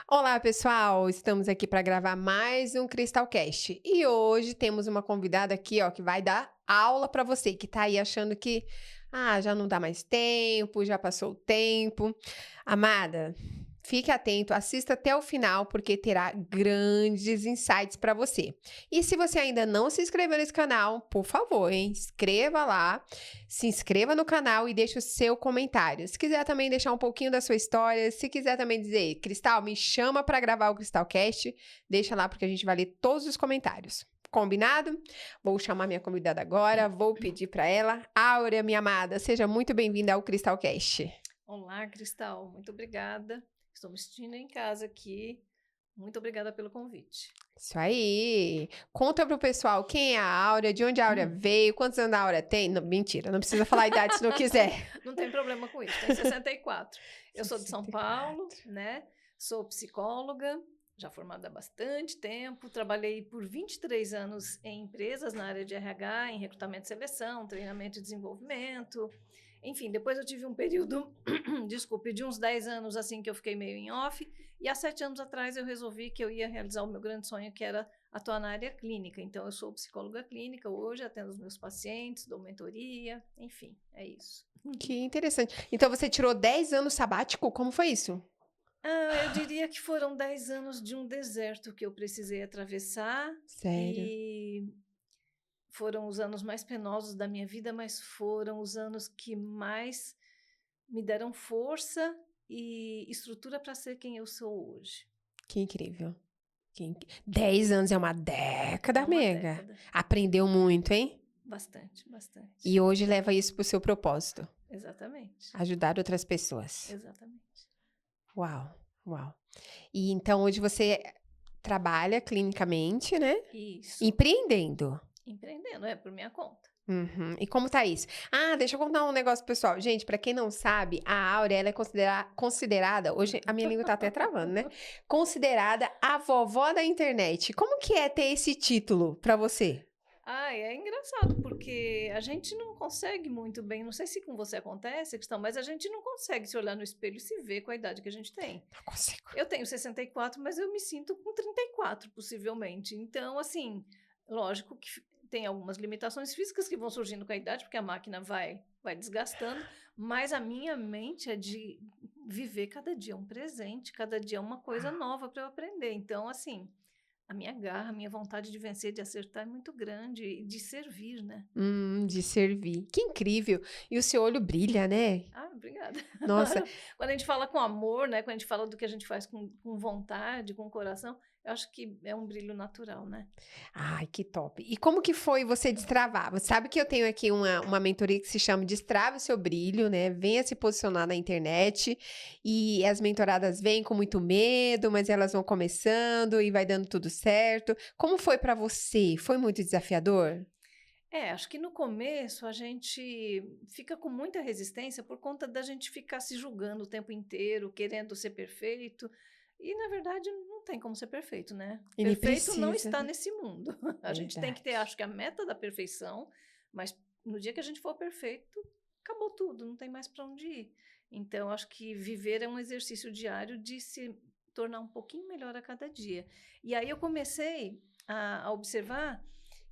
Olá, pessoal! Estamos aqui para gravar mais um Cristalcast. E hoje temos uma convidada aqui, ó, que vai dar aula para você que tá aí achando que já não dá mais tempo, já passou o tempo. Amada, fique atento, assista até o final porque terá grandes insights para você. E se você ainda não se inscreveu nesse canal, por favor, hein, inscreva lá. Se inscreva no canal e deixe o seu comentário. Se quiser também deixar um pouquinho da sua história, se quiser também dizer, Cristal, me chama para gravar o Cristalcast, deixa lá porque a gente vai ler todos os comentários. Combinado? Vou chamar minha convidada agora, vou pedir para ela. Áurea, minha amada, seja muito bem-vinda ao Cristalcast. Olá, Cristal, muito obrigada. Estou me sentindo em casa aqui. Muito obrigada pelo convite. Isso aí. Conta pro pessoal quem é a Áurea, de onde a Áurea veio, quantos anos a Áurea tem. Não, mentira, não precisa falar a idade se não quiser. Não tem problema com isso, tenho 64. Eu sou de São 64. Paulo, né? Sou psicóloga, já formada há bastante tempo. Trabalhei por 23 anos em empresas na área de RH, em recrutamento e seleção, treinamento e desenvolvimento. Enfim, depois eu tive um período, desculpe, de uns 10 anos assim que eu fiquei meio em off. E há 7 anos atrás eu resolvi que eu ia realizar o meu grande sonho, que era atuar na área clínica. Então, eu sou psicóloga clínica hoje, atendo os meus pacientes, dou mentoria, enfim, é isso. Que interessante. Então você tirou 10 anos sabático? Como foi isso? Eu diria que foram 10 anos de um deserto que eu precisei atravessar Sério? e foram os anos mais penosos da minha vida, mas foram os anos que mais me deram força e estrutura para ser quem eu sou hoje. Que incrível. 10 anos é uma É década, uma amiga. década. Aprendeu muito, hein? Bastante, bastante. E hoje leva isso pro seu propósito. Exatamente, Ajudar outras pessoas. exatamente. Uau, uau. E então hoje você trabalha clinicamente, né? Isso. Empreendendo. Empreendendo, é por minha conta. Uhum. E como tá isso? Deixa eu contar um negócio, pessoal. Gente, pra quem não sabe, a Áurea, ela é considerada, hoje a minha língua tá até travando, né? Considerada a vovó da internet. Como que é ter esse título pra você? É engraçado, porque a gente não consegue muito bem, não sei se com você acontece, questão, mas a gente não consegue se olhar no espelho e se ver com a idade que a gente tem. Não consigo. Eu tenho 64, mas eu me sinto com 34, possivelmente. Então, assim, lógico que tem algumas limitações físicas que vão surgindo com a idade, porque a máquina vai desgastando, mas a minha mente é de viver cada dia um presente, cada dia uma coisa nova para eu aprender. Então, assim, a minha garra, a minha vontade de vencer, de acertar é muito grande e de servir, né? De servir. Que incrível. E o seu olho brilha, né? Obrigada. Nossa, Quando a gente fala com amor, né? Quando a gente fala do que a gente faz com vontade, com coração, eu acho que é um brilho natural, né? ai, que top. E como que foi você destravar? Você sabe que eu tenho aqui uma mentoria que se chama Destrave o Seu Brilho, né? Venha se posicionar na internet. E as mentoradas vêm com muito medo, mas elas vão começando e vai dando tudo certo. Como foi pra você? Foi muito desafiador? Acho que no começo a gente fica com muita resistência por conta da gente ficar se julgando o tempo inteiro, querendo ser perfeito. E, na verdade, não tem como ser perfeito, né? E nem Perfeito não precisa, está né? nesse mundo. A gente tem que ter, Verdade. acho que, a meta da perfeição, mas no dia que a gente for perfeito, acabou tudo, não tem mais para onde ir. Então, acho que viver é um exercício diário de se tornar um pouquinho melhor a cada dia. E aí eu comecei a observar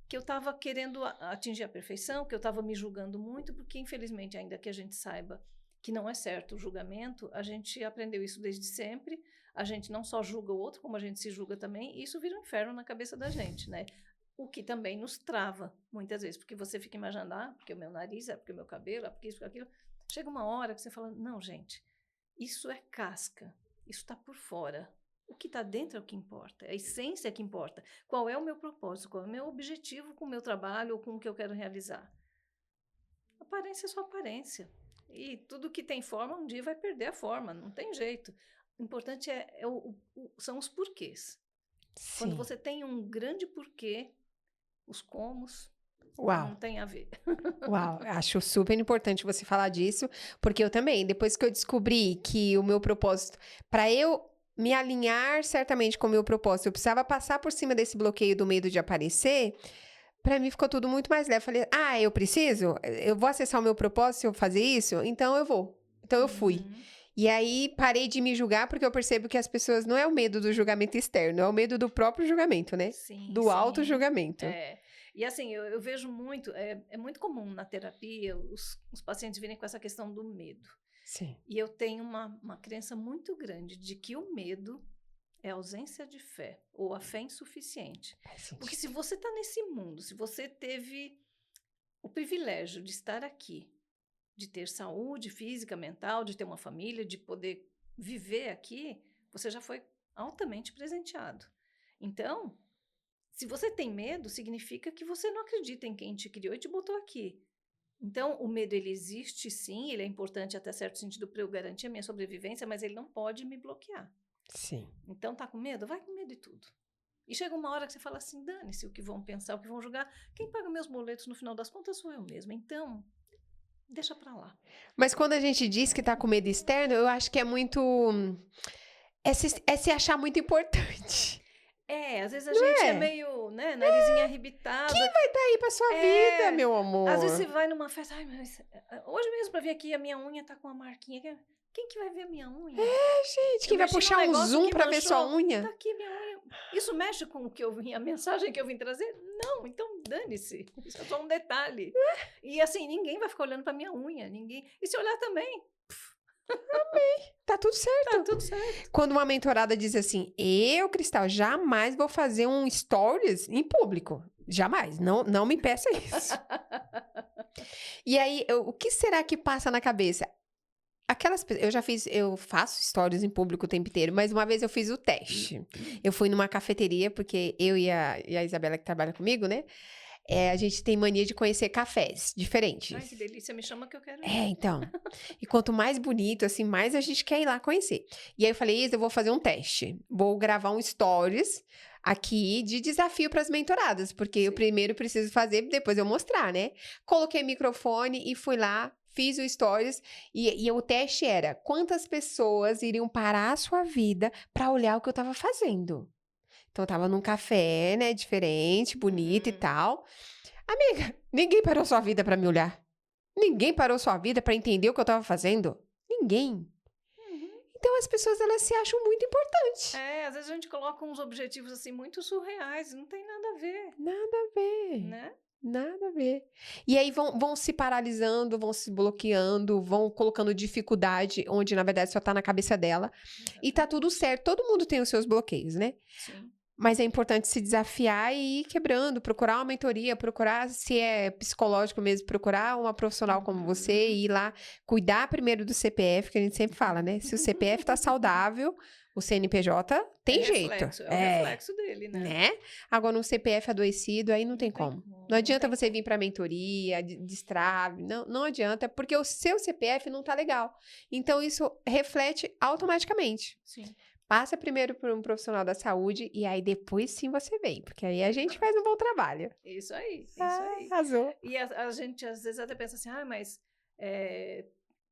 que eu estava querendo atingir a perfeição, que eu estava me julgando muito, porque infelizmente, ainda que a gente saiba que não é certo o julgamento, a gente aprendeu isso desde sempre. A gente não só julga o outro, como a gente se julga também, e isso vira um inferno na cabeça da gente, né? O que também nos trava, muitas vezes, porque você fica imaginando, porque o meu nariz, porque o meu cabelo, porque isso, porque aquilo. Chega uma hora que você fala, não, gente, isso é casca, isso está por fora. O que está dentro é o que importa, a essência é que importa. Qual é o meu propósito, qual é o meu objetivo com o meu trabalho ou com o que eu quero realizar? Aparência é só aparência. E tudo que tem forma, um dia vai perder a forma, não tem jeito. O importante são os porquês. Quando Sim. você tem um grande porquê, os comos Uau. não tem a ver. Uau, acho super importante você falar disso, porque eu também, depois que eu descobri que o meu propósito, para eu me alinhar certamente com o meu propósito, eu precisava passar por cima desse bloqueio do medo de aparecer, para mim ficou tudo muito mais leve. Falei, eu preciso? Eu vou acessar o meu propósito se eu fazer isso? Então eu vou. Então eu fui. Uhum. E aí parei de me julgar porque eu percebo que as pessoas não é o medo do julgamento externo, é o medo do próprio julgamento, né? Sim, Do auto-julgamento. é. E assim, eu vejo muito, é muito comum na terapia os pacientes virem com essa questão do medo. Sim. E eu tenho uma crença muito grande de que o medo é ausência de fé, ou a fé insuficiente. Porque se você está nesse mundo, se você teve o privilégio de estar aqui, de ter saúde física, mental, de ter uma família, de poder viver aqui, você já foi altamente presenteado. Então, se você tem medo, significa que você não acredita em quem te criou e te botou aqui. Então, o medo, ele existe sim, ele é importante até certo sentido para eu garantir a minha sobrevivência, mas ele não pode me bloquear. Sim. Então, tá com medo? Vai com medo e tudo. E chega uma hora que você fala assim, dane-se o que vão pensar, o que vão julgar. Quem paga meus boletos no final das contas sou eu mesma. Então, deixa pra lá. Mas quando a gente diz que tá com medo externo, eu acho que é muito... É se achar muito importante. Às vezes a gente é meio, né, narizinha arrebitada. Quem vai estar aí pra sua vida, meu amor? Às vezes você vai numa festa, ai, mas hoje mesmo pra vir aqui, a minha unha tá com uma marquinha. Quem que vai ver a minha unha? Gente, quem vai puxar um zoom pra ver sua unha? Tá aqui minha unha. Isso mexe com o que eu vim, a mensagem que eu vim trazer? Não, então dane-se. Isso é só um detalhe. E assim, ninguém vai ficar olhando pra minha unha, ninguém. E se olhar também, Amém. Tá tudo certo. tá tudo certo. Quando uma mentorada diz assim, eu, Cristal, jamais vou fazer um stories em público. Jamais. Não me peça isso. E aí, o que será que passa na cabeça? Eu faço stories em público o tempo inteiro, mas uma vez eu fiz o teste. Eu fui numa cafeteria, porque eu e a Isabela, que trabalha comigo, né? A gente tem mania de conhecer cafés diferentes. Ai, que delícia, me chama que eu quero ir. Então. E quanto mais bonito, assim, mais a gente quer ir lá conhecer. E aí eu falei, Isa, eu vou fazer um teste. Vou gravar um stories aqui de desafio para as mentoradas, porque eu primeiro preciso fazer, depois eu mostrar, né? Coloquei microfone e fui lá, fiz o stories e o teste era quantas pessoas iriam parar a sua vida para olhar o que eu tava fazendo. Então, eu tava num café, né, diferente, bonito e tal. Amiga, ninguém parou sua vida pra me olhar. Ninguém parou sua vida pra entender o que eu tava fazendo. Ninguém. Então, as pessoas, elas se acham muito importantes. Às vezes a gente coloca uns objetivos, assim, muito surreais. Não tem nada a ver. Nada a ver. Né? Nada a ver. E aí vão se paralisando, vão se bloqueando, vão colocando dificuldade, onde, na verdade, só tá na cabeça dela. E tá tudo certo. Todo mundo tem os seus bloqueios, né? Sim. Mas é importante se desafiar e ir quebrando, procurar uma mentoria, procurar, se é psicológico mesmo, procurar uma profissional como você e ir lá cuidar primeiro do CPF, que a gente sempre fala, né? Se o CPF tá saudável, o CNPJ tem jeito. Reflexo, é o reflexo dele, né? Agora, um CPF adoecido, aí não tem tem como. como, Não adianta não tem você vir para mentoria, destrave, não adianta, porque o seu CPF não tá legal. Então, isso reflete automaticamente. Sim. Passa primeiro por um profissional da saúde e aí depois sim você vem, porque aí a gente faz um bom trabalho. Isso aí, isso aí. Arrasou. E a gente às vezes até pensa assim, mas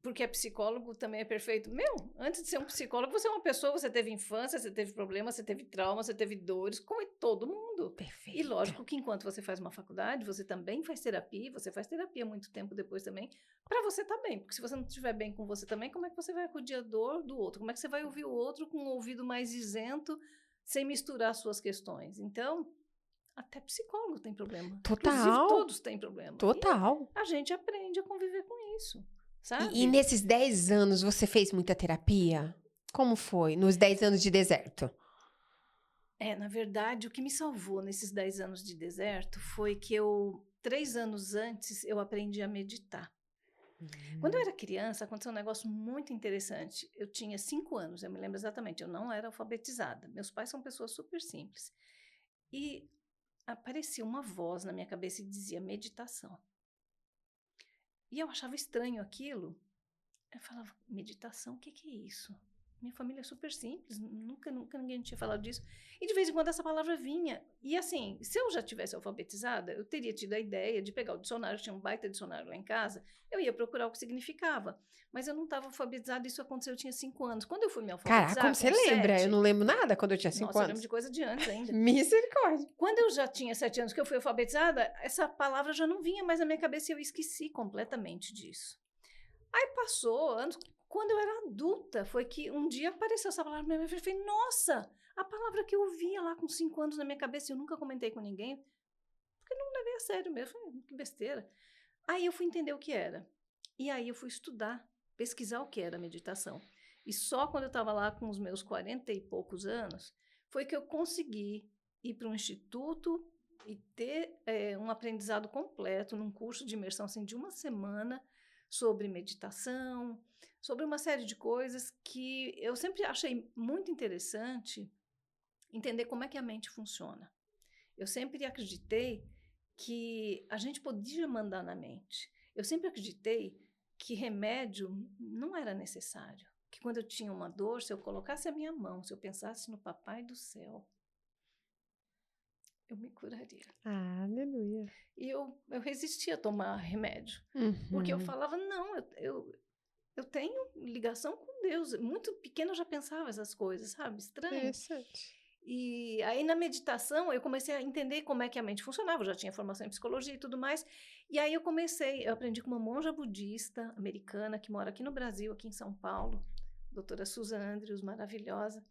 porque é psicólogo também é perfeito. Antes de ser um psicólogo, você é uma pessoa, você teve infância, você teve problemas, você teve trauma, você teve dores, como é todo mundo. Perfeito. E lógico que enquanto você faz uma faculdade, você também faz terapia, você faz terapia muito tempo depois também, para você estar bem. Porque se você não estiver bem com você também, como é que você vai acudir a dor do outro? Como é que você vai ouvir o outro com um ouvido mais isento, sem misturar suas questões? Então, até psicólogo tem problema. Total. Inclusive, todos têm problema. Total. E a gente aprende a conviver com isso. Sabe? E nesses 10 anos você fez muita terapia? Como foi? Nos 10 anos de deserto? Na verdade, o que me salvou nesses 10 anos de deserto foi que 3 anos antes, eu aprendi a meditar. Quando eu era criança, aconteceu um negócio muito interessante. Eu tinha 5 anos, eu me lembro exatamente, eu não era alfabetizada. Meus pais são pessoas super simples. E aparecia uma voz na minha cabeça e dizia meditação. E eu achava estranho aquilo. Eu falava, meditação, o que é isso? Minha família é super simples, nunca ninguém tinha falado disso. E de vez em quando essa palavra vinha. E assim, se eu já tivesse alfabetizada, eu teria tido a ideia de pegar o dicionário, tinha um baita dicionário lá em casa, eu ia procurar o que significava. Mas eu não estava alfabetizada, isso aconteceu, eu tinha 5 anos. Quando eu fui me alfabetizar, Caraca, como você lembra? 7, eu não lembro nada quando eu tinha 5 nossa, eu anos. lembro de coisa de antes ainda. Misericórdia. Quando eu já tinha 7 anos que eu fui alfabetizada, essa palavra já não vinha mais na minha cabeça e eu esqueci completamente disso. Aí passou anos, Quando eu era adulta, foi que um dia apareceu essa palavra na minha frente. Eu falei, nossa, a palavra que eu ouvia lá com 5 anos na minha cabeça, e eu nunca comentei com ninguém, porque não levei a sério mesmo. Eu falei, que besteira. Aí eu fui entender o que era. E aí eu fui estudar, pesquisar o que era meditação. E só quando eu estava lá com os meus 40 e poucos anos, foi que eu consegui ir para um instituto e ter um aprendizado completo num curso de imersão assim, de 1 semana sobre meditação, sobre uma série de coisas que eu sempre achei muito interessante entender como é que a mente funciona. Eu sempre acreditei que a gente podia mandar na mente. Eu sempre acreditei que remédio não era necessário. Que quando eu tinha uma dor, se eu colocasse a minha mão, se eu pensasse no Papai do Céu, eu me curaria. Ah, aleluia. E eu resistia a tomar remédio. Uhum. Porque eu falava, não, eu tenho ligação com Deus. Muito pequena eu já pensava essas coisas, sabe? Estranho. Interessante. E aí, na meditação, eu comecei a entender como é que a mente funcionava. Eu já tinha formação em psicologia e tudo mais. E aí, eu aprendi com uma monja budista americana que mora aqui no Brasil, aqui em São Paulo, doutora Susan Andrews, maravilhosa.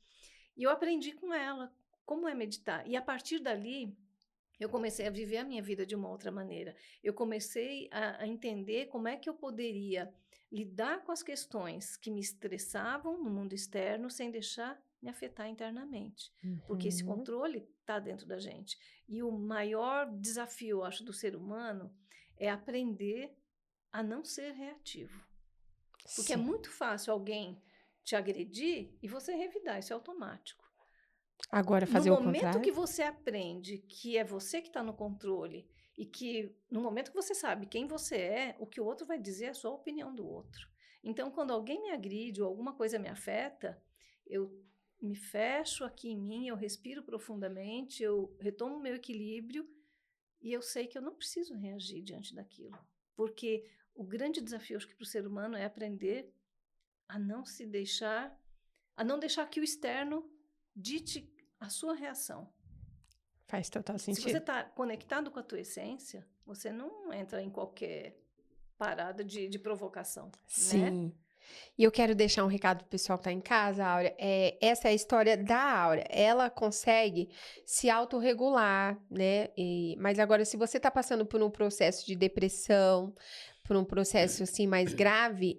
E eu aprendi com ela como é meditar. E a partir dali, eu comecei a viver a minha vida de uma outra maneira. Eu comecei a entender como é que eu poderia lidar com as questões que me estressavam no mundo externo sem deixar me afetar internamente. Porque esse Uhum. controle está dentro da gente. E o maior desafio, eu acho, do ser humano é aprender a não ser reativo. Porque é Sim. muito fácil alguém te agredir e você revidar, isso é automático. Agora No fazer o momento contrário? que você aprende que é você que está no controle e que no momento que você sabe quem você é, o que o outro vai dizer é a sua opinião do outro. Então, quando alguém me agride ou alguma coisa me afeta, eu me fecho aqui em mim, eu respiro profundamente, eu retomo o meu equilíbrio e eu sei que eu não preciso reagir diante daquilo. Porque o grande desafio, acho que para o ser humano é aprender a não se deixar, a não deixar que o externo dite a sua reação. Faz total Se você sentido. está conectado com a tua essência, você não entra em qualquer parada de provocação, né? Sim. E eu quero deixar um recado pro pessoal que tá em casa, Áurea. Essa é a história da Áurea. Ela consegue se autorregular, né? Mas agora, se você tá passando por um processo de depressão, por um processo assim mais grave,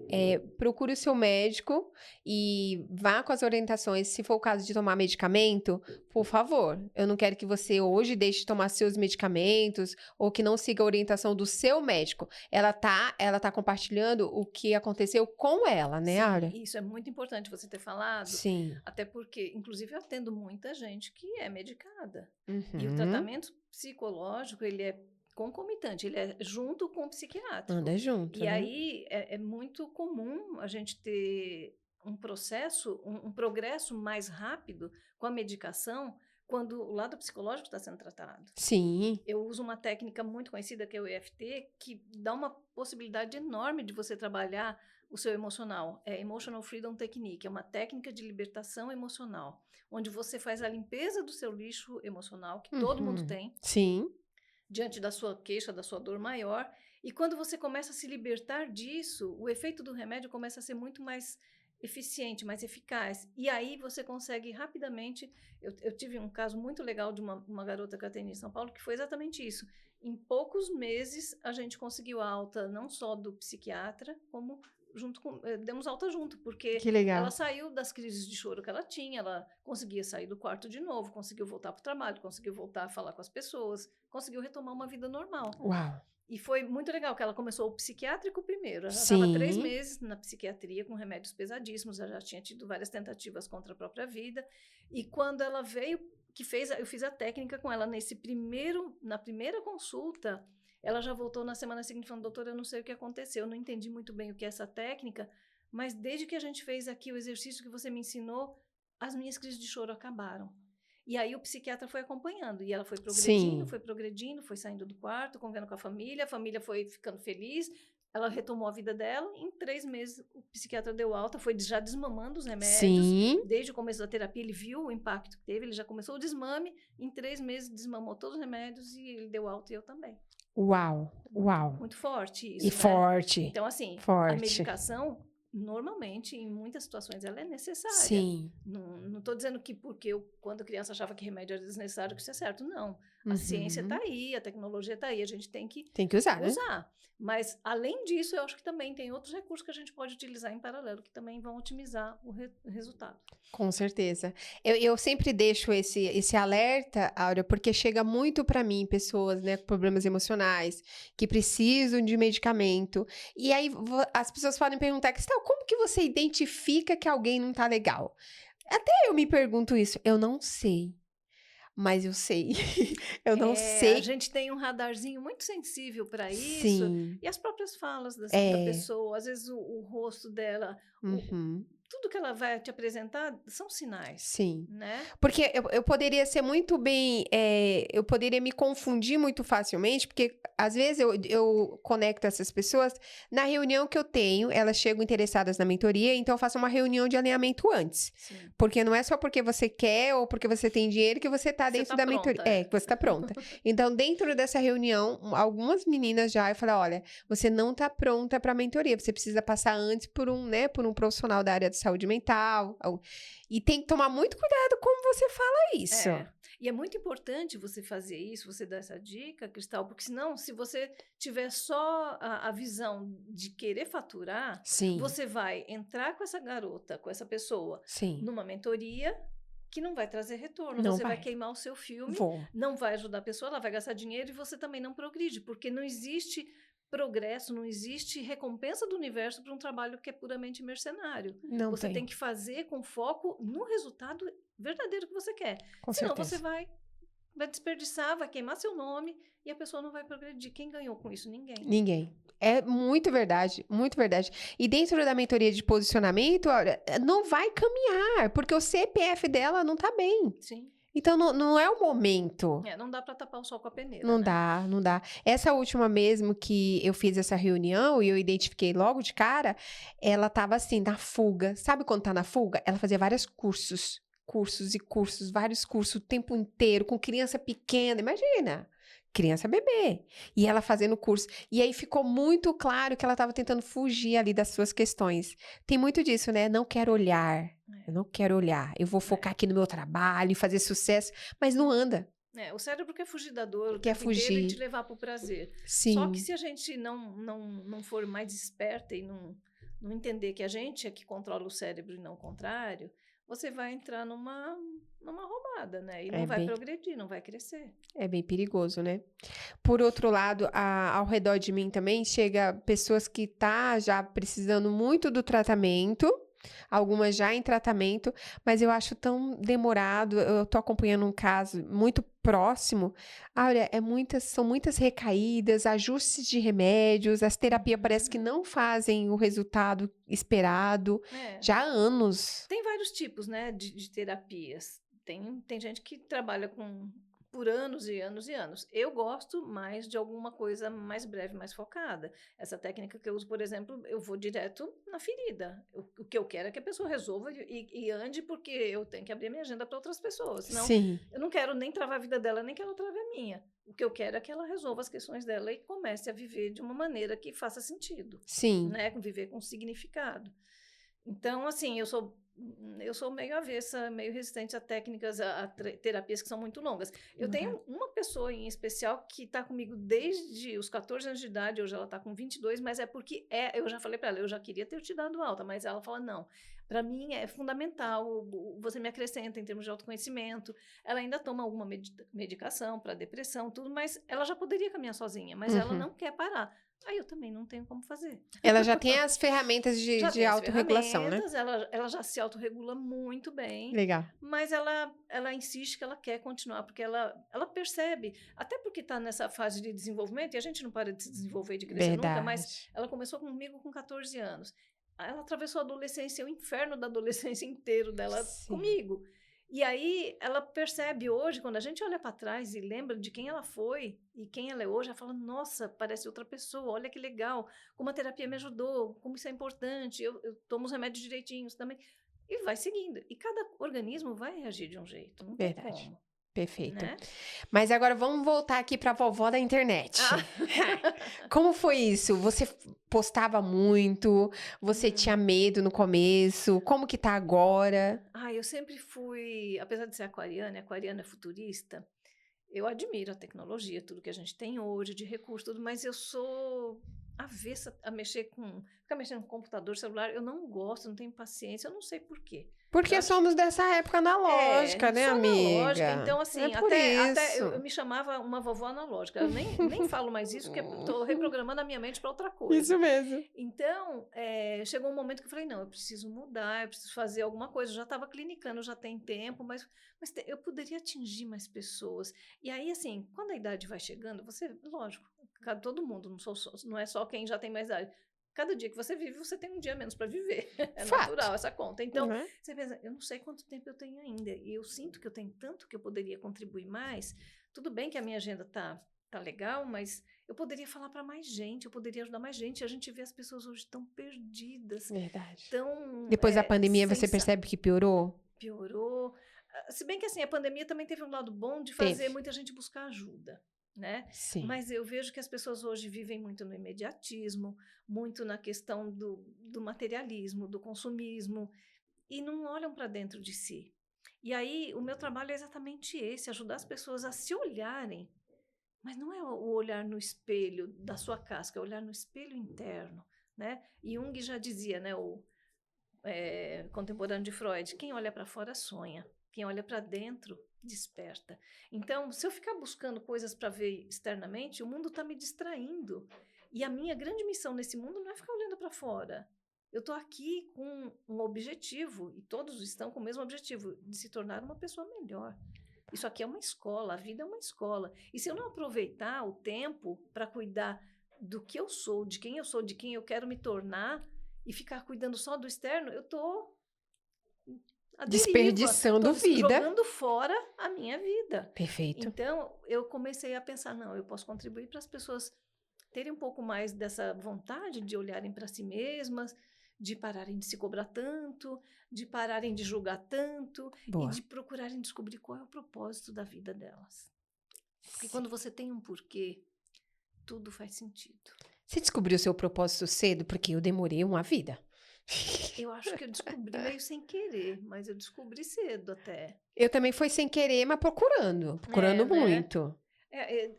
procure o seu médico e vá com as orientações. Se for o caso de tomar medicamento, por favor, eu não quero que você hoje deixe de tomar seus medicamentos ou que não siga a orientação do seu médico. Ela tá compartilhando o que aconteceu com ela, né, Áurea? Sim, isso é muito importante você ter falado, Sim. até porque, inclusive, eu atendo muita gente que é medicada. E o Uhum. tratamento psicológico, ele é concomitante, ele é junto com o psiquiátrico. Anda junto, E né? aí é muito comum a gente ter um processo, um progresso mais rápido com a medicação quando o lado psicológico está sendo tratado. Sim. Eu uso uma técnica muito conhecida que é o EFT, que dá uma possibilidade enorme de você trabalhar o seu emocional. É Emotional Freedom Technique, é uma técnica de libertação emocional, onde você faz a limpeza do seu lixo emocional, que todo mundo tem, Sim. diante da sua queixa, da sua dor maior. E quando você começa a se libertar disso, o efeito do remédio começa a ser muito mais eficiente, mais eficaz. E aí você consegue rapidamente... Eu tive um caso muito legal de uma garota que eu atendi em São Paulo, que foi exatamente isso. Em poucos meses, a gente conseguiu a alta não só do psiquiatra, como demos alta junto, porque Que legal. ela saiu das crises de choro que ela tinha, ela conseguia sair do quarto de novo, conseguiu voltar para o trabalho, conseguiu voltar a falar com as pessoas, conseguiu retomar uma vida normal. Uau. E foi muito legal que ela começou o psiquiátrico primeiro. Ela já estava 3 Sim. meses na psiquiatria com remédios pesadíssimos, ela já tinha tido várias tentativas contra a própria vida. E quando ela veio, eu fiz a técnica com ela na primeira consulta, ela já voltou na semana seguinte falando, doutora, eu não sei o que aconteceu, eu não entendi muito bem o que é essa técnica, mas desde que a gente fez aqui o exercício que você me ensinou, as minhas crises de choro acabaram. E aí o psiquiatra foi acompanhando, e ela foi progredindo, foi saindo do quarto, convivendo com a família foi ficando feliz, ela retomou a vida dela, em 3 meses o psiquiatra deu alta, foi já desmamando os remédios, Sim. desde o começo da terapia ele viu o impacto que teve, ele já começou o desmame, em 3 meses desmamou todos os remédios e ele deu alta e eu também. Uau. Uau. Muito forte isso, E né? forte. Então assim, Forte. a medicação normalmente, em muitas situações, ela é necessária. Sim. Não estou dizendo que porque eu, quando criança, achava que remédio era desnecessário, que isso é certo. Não. A ciência está Uhum. aí, a tecnologia está aí, a gente tem que Tem que usar, né? usar. Mas, além disso, eu acho que também tem outros recursos que a gente pode utilizar em paralelo, que também vão otimizar o resultado. Com certeza. Eu sempre deixo esse alerta, Áurea, porque chega muito para mim pessoas, né, com problemas emocionais, que precisam de medicamento. E aí as pessoas podem perguntar, Cristal, como que você identifica que alguém não tá legal? Até eu me pergunto isso. Eu não sei, mas eu sei. Eu não A sei. gente tem um radarzinho muito sensível para isso, Sim. e as próprias falas da É. pessoa, às vezes o rosto dela, Uhum. tudo que ela vai te apresentar são sinais, Sim. né? Porque eu poderia ser muito bem, eu poderia me confundir muito facilmente, porque às vezes eu conecto essas pessoas na reunião que eu tenho, elas chegam interessadas na mentoria, então eu faço uma reunião de alinhamento antes. Sim. Porque não é só porque você quer ou porque você tem dinheiro que você tá Você dentro tá da mentoria. pronta, é. Que você tá pronta. Então, dentro dessa reunião, algumas meninas já, eu falei, olha, você não tá pronta pra mentoria, você precisa passar antes por um profissional da área de saúde mental. E tem que tomar muito cuidado como você fala isso. E é muito importante você fazer isso, você dar essa dica, Cristal, porque senão, se você tiver só a visão de querer faturar, Sim, você vai entrar com essa garota, com essa pessoa, sim. numa mentoria que não vai trazer retorno. Não Você vai vai. queimar o seu filme, Vou. não vai ajudar a pessoa, ela vai gastar dinheiro e você também não progride, porque não existe progresso, não existe recompensa do universo para um trabalho que é puramente mercenário. Não Você tem. tem que fazer com foco no resultado verdadeiro que você quer. Com Senão você certeza. vai desperdiçar, vai queimar seu nome e a pessoa não vai progredir. Quem ganhou com isso? Ninguém. Ninguém. É muito verdade, muito verdade. E dentro da mentoria de posicionamento, olha, não vai caminhar, porque o CPF dela não tá bem. Sim. Então, não é o momento. Não dá para tapar o sol com a peneira, Não né? dá, não dá. Essa última mesmo que eu fiz essa reunião e eu identifiquei logo de cara, ela tava assim, na fuga. Sabe quando tá na fuga? Ela fazia vários cursos, cursos e cursos, vários cursos o tempo inteiro, com criança pequena, imagina. Criança bebê. E ela fazendo curso. E aí ficou muito claro que ela estava tentando fugir ali das suas questões. Tem muito disso, né? Não quero olhar. Eu não quero olhar. Eu vou focar aqui no meu trabalho e fazer sucesso. Mas não anda. O cérebro quer fugir da dor o Quer tempo inteiro e te fugir. levar para o prazer. Só que Sim. se a gente não for mais esperta e não entender que a gente é que controla o cérebro e não o contrário, você vai entrar numa roubada, né? E não vai progredir, não vai crescer. É bem perigoso, né? Por outro lado, ao redor de mim também chega pessoas que tá já precisando muito do tratamento, algumas já em tratamento, mas eu acho tão demorado. Eu tô acompanhando um caso muito próximo. Olha, são muitas recaídas, ajustes de remédios, as terapias parece que não fazem o resultado esperado, já há anos. Tem vários tipos, né, de terapias. Tem gente que trabalha por anos e anos e anos. Eu gosto mais de alguma coisa mais breve, mais focada. Essa técnica que eu uso, por exemplo, eu vou direto na ferida. O que eu quero é que a pessoa resolva e ande, porque eu tenho que abrir minha agenda para outras pessoas. Senão, Sim. eu não quero nem travar a vida dela, nem que ela trave a minha. O que eu quero é que ela resolva as questões dela e comece a viver de uma maneira que faça sentido. Sim. Né? Viver com significado. Então, assim, eu sou meio avessa, meio resistente a técnicas, a terapias que são muito longas. Eu tenho uma pessoa em especial que está comigo desde os 14 anos de idade, hoje ela está com 22, mas é porque eu já falei para ela, eu já queria ter te dado alta, mas ela fala, não, para mim é fundamental, você me acrescenta em termos de autoconhecimento. Ela ainda toma alguma medicação para depressão, tudo, mas ela já poderia caminhar sozinha, mas ela não quer parar. Aí eu também não tenho como fazer. Ela já tem as ferramentas Já de tem as autorregulação, né? ferramentas, ela já se autorregula muito bem. Legal. Mas ela insiste que ela quer continuar, porque ela percebe, até porque está nessa fase de desenvolvimento, e a gente não para de se desenvolver, de crescer nunca, mas ela começou comigo com 14 anos. Ela atravessou a adolescência, o inferno da adolescência inteiro dela comigo. E aí ela percebe hoje, quando a gente olha para trás e lembra de quem ela foi e quem ela é hoje, ela fala, nossa, parece outra pessoa, olha que legal, como a terapia me ajudou, como isso é importante, eu tomo os remédios direitinhos também. E vai seguindo. E cada organismo vai reagir de um jeito, não tem como. Perfeito. né? Mas agora vamos voltar aqui pra vovó da internet. Como foi isso? Você postava muito? Você tinha medo no começo? Como que tá agora? Eu sempre fui, apesar de ser aquariana é futurista, eu admiro a tecnologia, tudo que a gente tem hoje, de recurso, tudo, mas eu sou avessa a ficar mexendo com computador, celular, eu não gosto, não tenho paciência, eu não sei por quê. Eu Porque acho somos dessa época analógica, né, sou analógica, amiga? então É assim, por até isso. eu me chamava uma vovó analógica, eu nem falo mais isso, porque estou reprogramando a minha mente para outra coisa. Isso mesmo. Então, chegou um momento que eu falei, não, eu preciso mudar, eu preciso fazer alguma coisa. Eu já estava clinicando, já tem tempo, mas eu poderia atingir mais pessoas. E aí, assim, quando a idade vai chegando, lógico, todo mundo, não é só quem já tem mais idade. Cada dia que você vive, você tem um dia menos para viver. É Fato. natural essa conta. Então, Né? você pensa, eu não sei quanto tempo eu tenho ainda. E eu sinto que eu tenho tanto que eu poderia contribuir mais. Tudo bem que a minha agenda tá legal, mas eu poderia falar para mais gente, eu poderia ajudar mais gente. A gente vê as pessoas hoje tão perdidas, Verdade. tão Depois da pandemia, sem você percebe que piorou? piorou. Se bem que assim, a pandemia também teve um lado bom de Teve. fazer muita gente buscar ajuda, né? Sim. Mas eu vejo que as pessoas hoje vivem muito no imediatismo, muito na questão do materialismo, do consumismo, e não olham para dentro de si. E aí, o meu trabalho é exatamente esse, ajudar as pessoas a se olharem, mas não é o olhar no espelho da sua casca, é olhar no espelho interno, né? Jung já dizia, né, contemporâneo de Freud, quem olha para fora sonha, quem olha para dentro desperta. Então, se eu ficar buscando coisas para ver externamente, o mundo está me distraindo. E a minha grande missão nesse mundo não é ficar olhando para fora. Eu estou aqui com um objetivo, e todos estão com o mesmo objetivo, de se tornar uma pessoa melhor. Isso aqui é uma escola, a vida é uma escola. E se eu não aproveitar o tempo para cuidar do que eu sou, de quem eu quero me tornar, e ficar cuidando só do externo, eu estou Desperdiçando vida. jogando fora a minha vida. Perfeito. Então, eu comecei a pensar, não, eu posso contribuir para as pessoas terem um pouco mais dessa vontade de olharem para si mesmas, de pararem de se cobrar tanto, de pararem de julgar tanto, Boa. e de procurarem descobrir qual é o propósito da vida delas. Porque Sim. quando você tem um porquê, tudo faz sentido. Você descobriu seu propósito cedo? Porque eu demorei uma vida. Eu acho que eu descobri meio sem querer, mas eu descobri cedo até. Eu também fui sem querer, mas procurando Né? muito.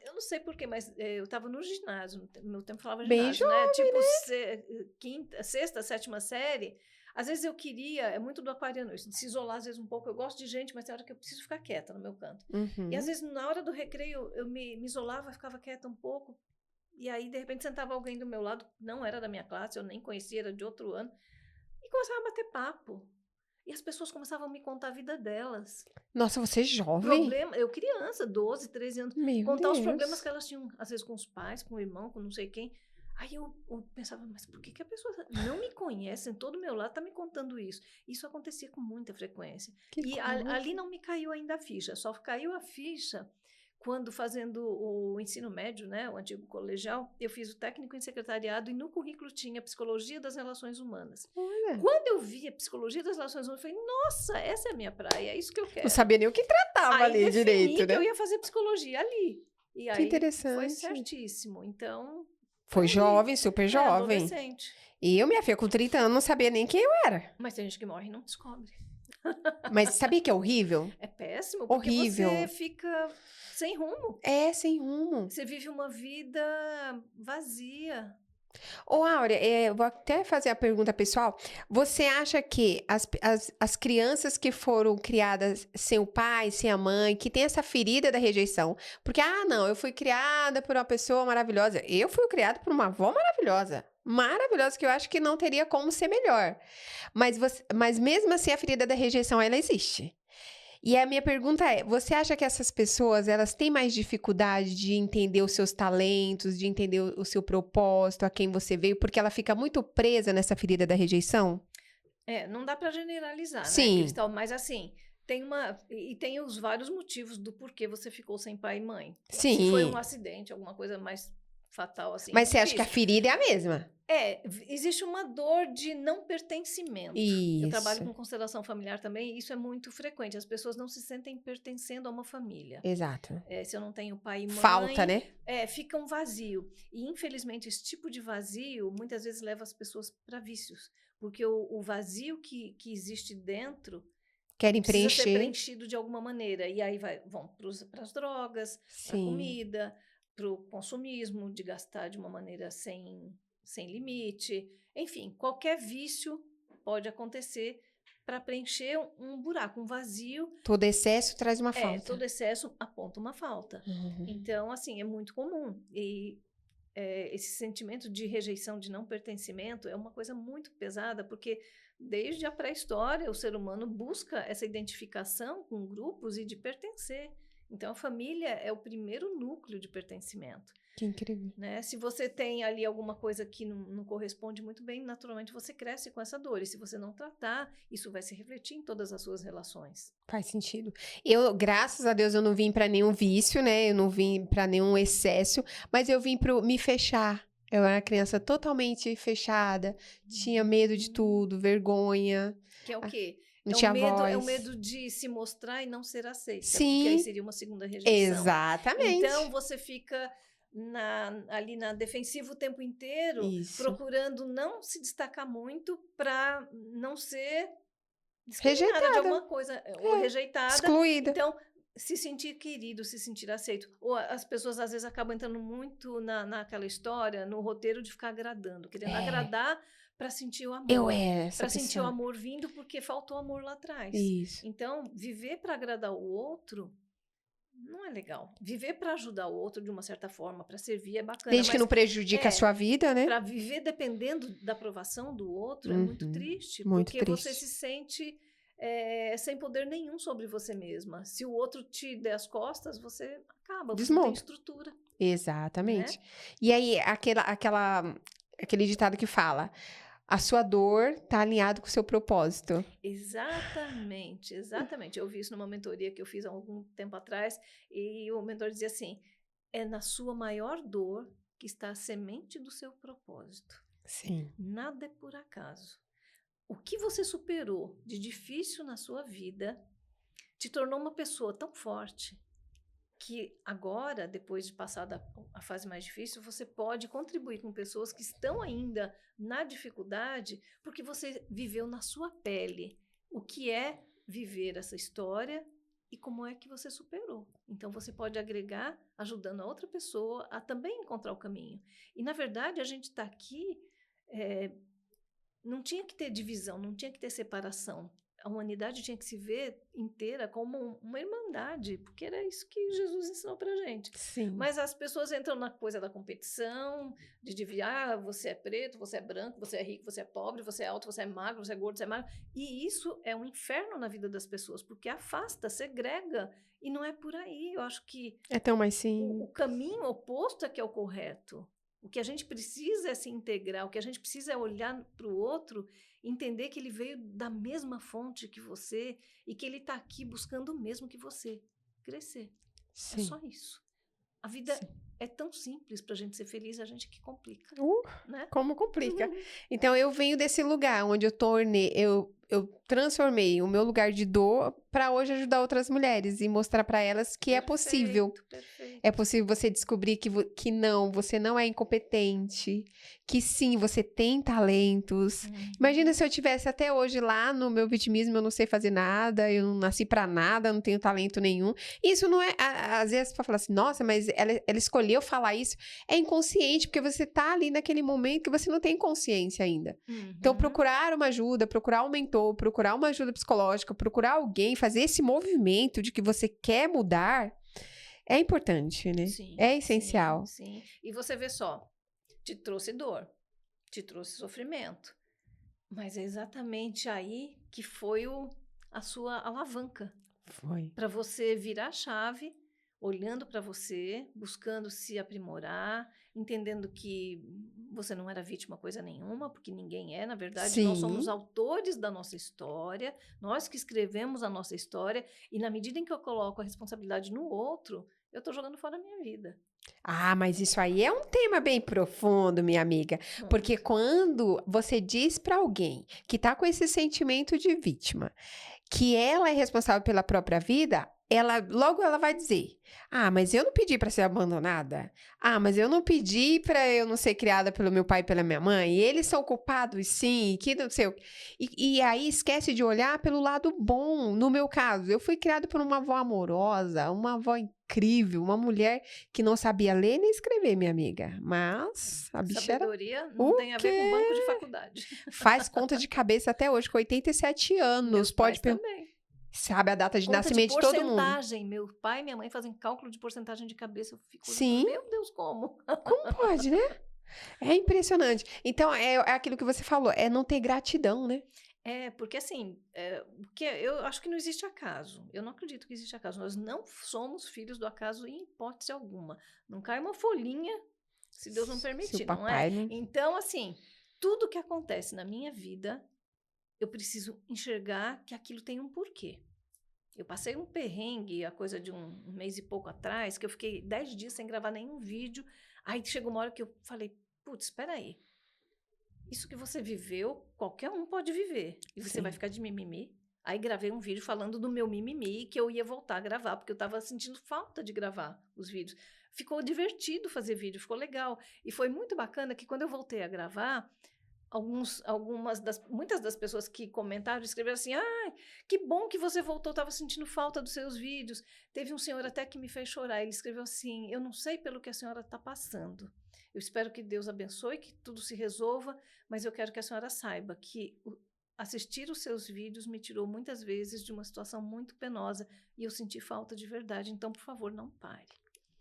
Eu não sei porquê, mas eu estava no ginásio, no meu tempo falava Bem ginásio, né? Tipo, sexta, sétima série. Às vezes eu queria, é muito do aquariano isso, de se isolar às vezes um pouco. Eu gosto de gente, mas tem hora que eu preciso ficar quieta no meu canto. E às vezes na hora do recreio eu me isolava, ficava quieta um pouco. E aí, de repente, sentava alguém do meu lado, não era da minha classe, eu nem conhecia, era de outro ano. E começava a bater papo. E as pessoas começavam a me contar a vida delas. Nossa, você é jovem? Eu criança, 12, 13 anos, Meu contar os Deus. problemas que elas tinham, às vezes com os pais, com o irmão, com não sei quem. Aí eu pensava, mas por que a pessoa não me conhece, em todo o meu lado, está me contando isso? Isso acontecia com muita frequência. Que Ali não me caiu ainda a ficha, só caiu a ficha quando fazendo o ensino médio, né, o antigo colegial, eu fiz o técnico em secretariado e no currículo tinha Psicologia das Relações Humanas. Olha. Quando eu vi a Psicologia das Relações Humanas, eu falei, nossa, essa é a minha praia, é isso que eu quero. Não sabia nem o que tratava Aí ali defini direito, que né? eu ia fazer psicologia ali. E aí interessante. foi certíssimo. Então, Foi jovem, super jovem. adolescente. E eu, minha filha, com 30 anos, não sabia nem quem eu era. Mas tem gente que morre e não descobre. Mas sabia que é horrível? É péssimo, porque Horrível. você fica sem rumo. É, sem rumo. Você vive uma vida vazia. Ô, Áurea, eu vou até fazer a pergunta pessoal. Você acha que as crianças que foram criadas sem o pai, sem a mãe, que tem essa ferida da rejeição, porque, não, eu fui criada por uma pessoa maravilhosa. Eu fui criada por uma avó maravilhosa. Maravilhosa, que eu acho que não teria como ser melhor. Mas mesmo assim, a ferida da rejeição, ela existe. E a minha pergunta é, você acha que essas pessoas, elas têm mais dificuldade de entender os seus talentos, de entender o seu propósito, a quem você veio, porque ela fica muito presa nessa ferida da rejeição? Não dá para generalizar, Sim. né, Cristal? Mas assim, tem os vários motivos do porquê você ficou sem pai e mãe. Sim. Se foi um acidente, alguma coisa mais fatal, assim. Mas você acha que a Difícil. ferida é a mesma? Existe uma dor de não pertencimento. Eu trabalho Isso, com constelação familiar também, e isso é muito frequente. As pessoas não se sentem pertencendo a uma família. exato. Se eu não tenho pai e Falta, mãe, né? fica um vazio. E, infelizmente, esse tipo de vazio muitas vezes leva as pessoas para vícios. Porque o vazio que existe dentro Querem precisa ser preencher. preenchido de alguma maneira. E aí vão para as drogas, para a Sim. comida, para o consumismo, de gastar de uma maneira sem limite. Enfim, qualquer vício pode acontecer para preencher um buraco, um vazio. Todo excesso traz uma falta. Todo excesso aponta uma falta. Uhum. Então, assim, é muito comum. E esse sentimento de rejeição, de não pertencimento, é uma coisa muito pesada, porque desde a pré-história o ser humano busca essa identificação com grupos e de pertencer. Então, a família é o primeiro núcleo de pertencimento. Que incrível. Né? Se você tem ali alguma coisa que não corresponde muito bem, naturalmente você cresce com essa dor. E se você não tratar, isso vai se refletir em todas as suas relações. Faz sentido. Eu, graças a Deus, eu não vim pra nenhum vício, né? Eu não vim pra nenhum excesso, mas eu vim pro me fechar. Eu era uma criança totalmente fechada, tinha medo de tudo, vergonha. Que é o quê? Não tinha É o voz. medo de se mostrar e não ser aceita. Sim. Porque aí seria uma segunda rejeição. Exatamente. Então, você fica ali na defensiva o tempo inteiro, Isso. procurando não se destacar muito para não ser discriminada de Rejeitada. alguma coisa, ou rejeitada. Excluída. Então, se sentir querido, se sentir aceito. Ou as pessoas, às vezes, acabam entrando muito naquela história, no roteiro de ficar agradando, querendo agradar para sentir o amor. Eu era essa Para sentir o pessoa. amor vindo porque faltou amor lá atrás. Isso. Então, viver para agradar o outro não é legal. Viver para ajudar o outro de uma certa forma, para servir, é bacana. Desde que não prejudica a sua vida, né? Para viver dependendo da aprovação do outro é muito triste. Muito porque triste. você se sente sem poder nenhum sobre você mesma. Se o outro te der as costas, você acaba, você não tem estrutura. Exatamente. Né? E aí, aquele ditado que fala: a sua dor tá alinhado com o seu propósito. Exatamente, exatamente. Eu vi isso numa mentoria que eu fiz há algum tempo atrás, e o mentor dizia assim: é na sua maior dor que está a semente do seu propósito. Sim. Nada é por acaso. O que você superou de difícil na sua vida te tornou uma pessoa tão forte que agora, depois de passar a fase mais difícil, você pode contribuir com pessoas que estão ainda na dificuldade, porque você viveu na sua pele o que é viver essa história e como é que você superou. Então, você pode agregar, ajudando a outra pessoa a também encontrar o caminho. E, na verdade, a gente está aqui... não tinha que ter divisão, não tinha que ter separação. A humanidade tinha que se ver inteira como uma irmandade, porque era isso que Jesus ensinou pra gente. Sim. Mas as pessoas entram na coisa da competição, de dividir, você é preto, você é branco, você é rico, você é pobre, você é alto, você é magro, você é gordo, você é magro. E isso é um inferno na vida das pessoas, porque afasta, segrega, e não é por aí. Eu acho que é tão mais sim. O caminho oposto é que é o correto. O que a gente precisa é se integrar, o que a gente precisa é olhar para o outro, entender que ele veio da mesma fonte que você e que ele está aqui buscando o mesmo que você, crescer. Sim. É só isso. A vida é tão simples para a gente ser feliz, a gente que complica. Né? Como complica. Então, eu venho desse lugar onde eu transformei o meu lugar de dor para hoje ajudar outras mulheres e mostrar para elas que é possível. Perfeito. É possível você descobrir que não, você não é incompetente, que sim, você tem talentos. Imagina se eu tivesse até hoje lá no meu vitimismo, eu não sei fazer nada, eu não nasci para nada, não tenho talento nenhum. Isso não é, às vezes, para falar assim, nossa, mas ela escolheu falar isso. É inconsciente, porque você tá ali naquele momento que você não tem consciência ainda. Então, procurar uma ajuda, procurar um mentor, procurar uma ajuda psicológica, procurar alguém, fazer esse movimento de que você quer mudar, é importante, né? Sim, é essencial. Sim. E você vê só, te trouxe dor, te trouxe sofrimento, mas é exatamente aí que foi a sua alavanca. Foi. Para você virar a chave, olhando para você, buscando se aprimorar, entendendo que você não era vítima coisa nenhuma, porque ninguém é, na verdade, Sim. nós somos autores da nossa história, nós que escrevemos a nossa história, e na medida em que eu coloco a responsabilidade no outro, eu estou jogando fora a minha vida. Ah, mas isso aí é um tema bem profundo, minha amiga. Porque Muito. quando você diz para alguém que tá com esse sentimento de vítima, que ela é responsável pela própria vida, logo ela vai dizer: "Ah, mas eu não pedi para ser abandonada. Ah, mas eu não pedi para eu não ser criada pelo meu pai e pela minha mãe. E eles são culpados, sim, que não sei o quê." E aí esquece de olhar pelo lado bom. No meu caso, eu fui criada por uma avó amorosa, uma avó incrível, uma mulher que não sabia ler nem escrever, minha amiga. Mas a bicha era Sabedoria não o tem a ver com quê? banco de faculdade. Faz conta de cabeça até hoje, com 87 anos. Meus pais Pode também. Sabe a data de Conta de nascimento de todo mundo. porcentagem. Meu pai e minha mãe fazem cálculo de porcentagem de cabeça. Eu fico olhando, Sim, meu Deus, como? como pode, né? É impressionante. Então, é aquilo que você falou, é não ter gratidão, né? Porque assim, porque eu acho que não existe acaso. Eu não acredito que existe acaso. Nós não somos filhos do acaso em hipótese alguma. Não cai uma folhinha, se Deus não Se o permitir, não é? papai não... Então, assim, tudo que acontece na minha vida, eu preciso enxergar que aquilo tem um porquê. Eu passei um perrengue, a coisa de um mês e pouco atrás, que eu fiquei 10 dias sem gravar nenhum vídeo. Aí chegou uma hora que eu falei, putz, espera aí. Isso que você viveu, qualquer um pode viver. E você vai Sim. ficar de mimimi? Aí gravei um vídeo falando do meu mimimi, que eu ia voltar a gravar, porque eu estava sentindo falta de gravar os vídeos. Ficou divertido fazer vídeo, ficou legal. E foi muito bacana que quando eu voltei a gravar, muitas das pessoas que comentaram, escreveram assim, que bom que você voltou, estava sentindo falta dos seus vídeos. Teve um senhor até que me fez chorar, ele escreveu assim, eu não sei pelo que a senhora está passando. Eu espero que Deus abençoe, que tudo se resolva, mas eu quero que a senhora saiba que assistir os seus vídeos me tirou muitas vezes de uma situação muito penosa e eu senti falta de verdade. Então, por favor, não pare.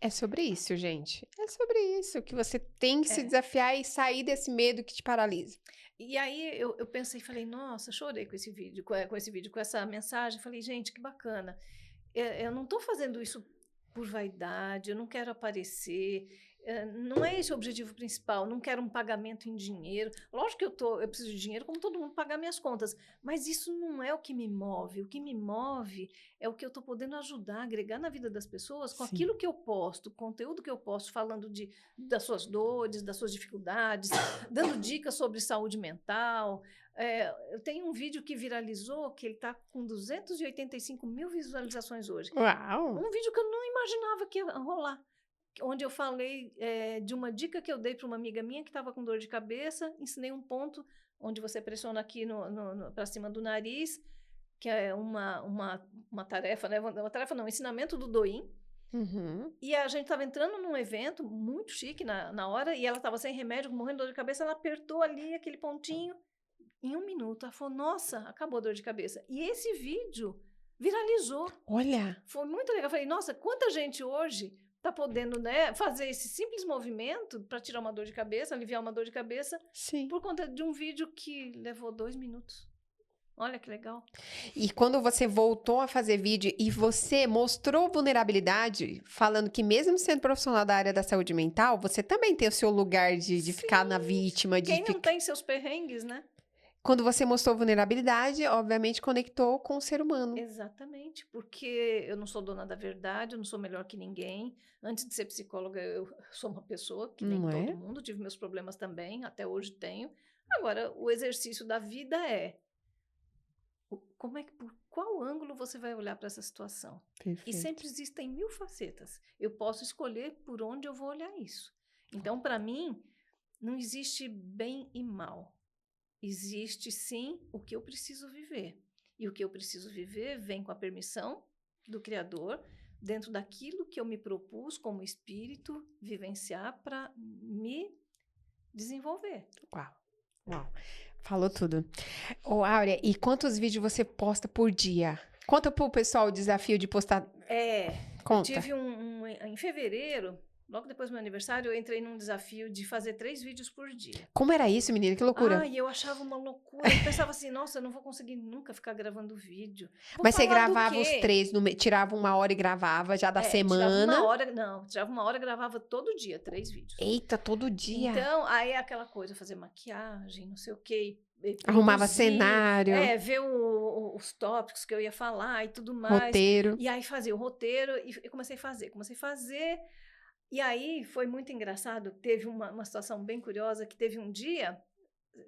É sobre isso, gente. É sobre isso, que você tem que se É. desafiar e sair desse medo que te paralisa. E aí eu pensei, falei, nossa, chorei com esse vídeo, com essa mensagem. Falei, gente, que bacana. Eu não estou fazendo isso por vaidade, eu não quero aparecer. Não é esse o objetivo principal, não quero um pagamento em dinheiro. Lógico que eu preciso de dinheiro, como todo mundo, pagar minhas contas. Mas isso não é o que me move. O que me move é o que eu estou podendo ajudar, agregar na vida das pessoas com Sim. aquilo que eu posto, conteúdo que eu posto, falando das suas dores, das suas dificuldades, dando dicas sobre saúde mental. Eu tenho um vídeo que viralizou, que ele está com 285 mil visualizações hoje. Uau! Um vídeo que eu não imaginava que ia rolar. Onde eu falei de uma dica que eu dei para uma amiga minha que estava com dor de cabeça, ensinei um ponto onde você pressiona aqui para cima do nariz, que é uma tarefa, né? Uma tarefa não, um ensinamento do Douyin. Uhum. E a gente estava entrando num evento muito chique na hora, e ela estava sem remédio, morrendo de dor de cabeça, ela apertou ali aquele pontinho, em 1 minuto, ela falou, nossa, acabou a dor de cabeça. E esse vídeo viralizou. Olha! Foi muito legal. Eu falei, nossa, quanta gente hoje está podendo, né, fazer esse simples movimento para tirar uma dor de cabeça, aliviar uma dor de cabeça, Sim. por conta de um vídeo que levou 2 minutos. Olha que legal. E quando você voltou a fazer vídeo e você mostrou vulnerabilidade, falando que mesmo sendo profissional da área da saúde mental, você também tem o seu lugar de ficar na vítima, de Quem não tem seus perrengues, né? Quando você mostrou vulnerabilidade, obviamente conectou com o ser humano. Exatamente, porque eu não sou dona da verdade, eu não sou melhor que ninguém. Antes de ser psicóloga, eu sou uma pessoa que nem Não é? todo mundo, tive meus problemas também, até hoje tenho. Agora, o exercício da vida é por qual ângulo você vai olhar para essa situação? E Perfeito. sempre existem 1000 facetas. Eu posso escolher por onde eu vou olhar isso. Então, para mim, não existe bem e mal. Existe sim o que eu preciso viver. E o que eu preciso viver vem com a permissão do Criador, dentro daquilo que eu me propus como espírito vivenciar para me desenvolver. Uau, uau. Falou tudo. Ô, Áurea, e quantos vídeos você posta por dia? Conta pro pessoal o desafio de postar. Eu Conta. tive em fevereiro, logo depois do meu aniversário, eu entrei num desafio de fazer 3 vídeos por dia. Como era isso, menina? Que loucura. E eu achava uma loucura. Eu pensava assim, nossa, eu não vou conseguir nunca ficar gravando vídeo. Vou Mas você falar do gravava os quê? 3, tirava 1 hora e gravava já da Tirava semana. 1 hora, não, tirava 1 hora e gravava todo dia, 3 vídeos. Eita, todo dia. Então, aí é aquela coisa, fazer maquiagem, não sei o quê. Arrumava produzir, cenário, ver os tópicos que eu ia falar e tudo mais. roteiro. E aí fazia o roteiro e eu comecei a fazer. E aí foi muito engraçado, teve uma situação bem curiosa, que teve um dia,